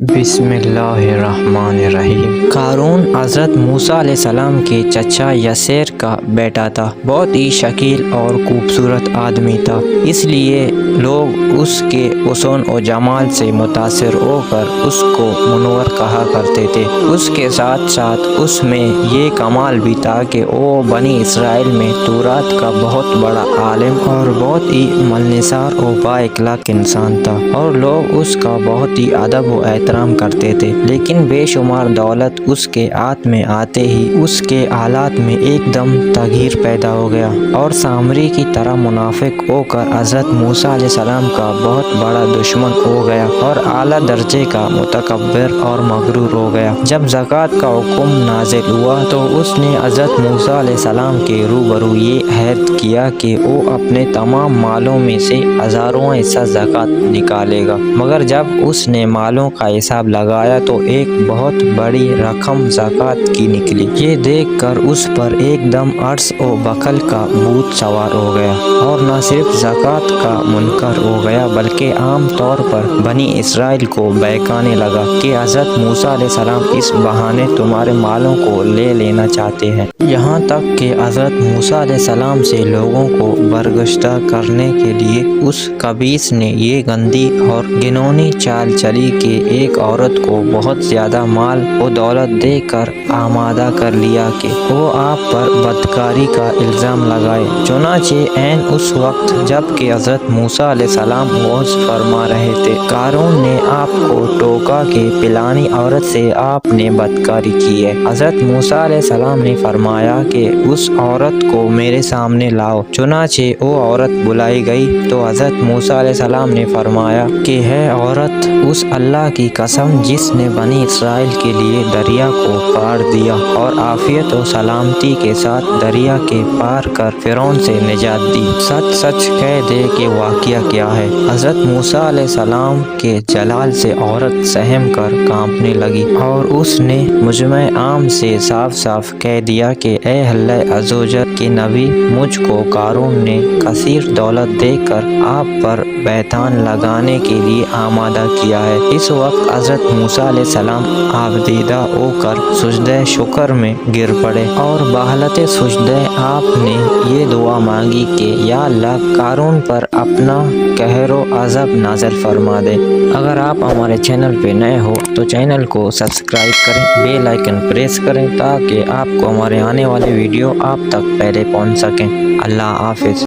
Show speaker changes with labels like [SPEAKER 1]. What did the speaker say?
[SPEAKER 1] بسم اللہ الرحمن الرحیم۔ قارون حضرت موسیٰ علیہ السلام کے چچا یسیر کا بیٹا تھا۔ بہت ہی شکیل اور خوبصورت آدمی تھا، اس لیے لوگ اس کے حسن و جمال سے متاثر ہو کر اس کو منور کہا کرتے تھے۔ اس کے ساتھ ساتھ اس میں یہ کمال بھی تھا کہ وہ بنی اسرائیل میں تورات کا بہت بڑا عالم اور بہت ہی ملنسار و با اخلاق انسان تھا، اور لوگ اس کا بہت ہی ادب و احترام کرتے تھے۔ لیکن بے شمار دولت اس کے ہاتھ میں آتے ہی اس کے حالات میں ایک دم تغیر پیدا ہو گیا، اور سامری کی طرح منافق ہو کر حضرت موسیٰ علیہ السلام کا بہت بڑا دشمن ہو گیا اور اعلیٰ درجے کا متکبر اور مغرور ہو گیا۔ جب زکوٰۃ کا حکم نازل ہوا تو اس نے حضرت موسیٰ علیہ السلام کے روبرو یہ عہد کیا کہ وہ اپنے تمام مالوں میں سے 1000واں حصہ زکوٰۃ نکالے گا، مگر جب اس نے مالوں کا حساب لگایا تو ایک بہت بڑی رقم زکوٰۃ کی نکلی۔ یہ دیکھ کر اس پر ایک دم عرض و بخل کا بھوت سوار ہو گیا، اور نہ صرف زکوٰۃ کا منکر ہو گیا بلکہ عام طور پر بنی اسرائیل کو بہکانے لگا کہ حضرت موسیٰ علیہ السلام اس بہانے تمہارے مالوں کو لے لینا چاہتے ہیں۔ یہاں تک کہ حضرت موسیٰ علیہ السلام سے لوگوں کو برگشتہ کرنے کے لیے اس خبیث نے یہ گندی اور گھناؤنی چال چلی کہ ایک عورت کو بہت زیادہ مال و دولت دے کر آمادہ کر لیا کہ وہ آپ پر بدکاری کا الزام لگائے۔ چنانچہ عین اس وقت جب کہ حضرت موسیٰ علیہ السلام وعظ فرما رہے تھے، قارون نے آپ کو ٹوکا کہ فلانی عورت سے آپ نے بدکاری کی ہے۔ حضرت موسیٰ علیہ السلام نے فرمایا کہ اس عورت کو میرے سامنے لاؤ۔ چنانچہ وہ عورت بلائی گئی تو حضرت موسیٰ علیہ السلام نے فرمایا کہ ہے عورت، اس اللہ کی قسم جس نے بنی اسرائیل کے لیے دریا کو پار دیا اور عافیت و سلامتی کے ساتھ دریا کے پار کر فرعون سے نجات دی، سچ سچ کہہ دے کہ واقعہ کیا ہے۔ حضرت موسیٰ علیہ السلام کے جلال سے عورت سہم کر کانپنے لگی، اور اس نے مجمع عام سے صاف صاف کہہ دیا کہ اے اللہ عز و جل کے نبی، مجھ کو قارون نے کثیر دولت دے کر آپ پر بہتان لگانے کے لیے آمادہ کیا ہے۔ اس وقت حضرت موسیٰ علیہ السلام آبدیدہ ہو کر سجدہ شکر میں گر پڑے، اور بحالت سجدہ آپ نے یہ دعا مانگی کہ یا اللہ، قارون پر اپنا قہر و غضب نازل فرما دے۔ اگر آپ ہمارے چینل پہ نئے ہو تو چینل کو سبسکرائب کریں، بیل آئیکن پریس کریں تاکہ آپ کو ہمارے آنے والے ویڈیو آپ تک پہلے پہنچ سکیں۔ اللہ حافظ۔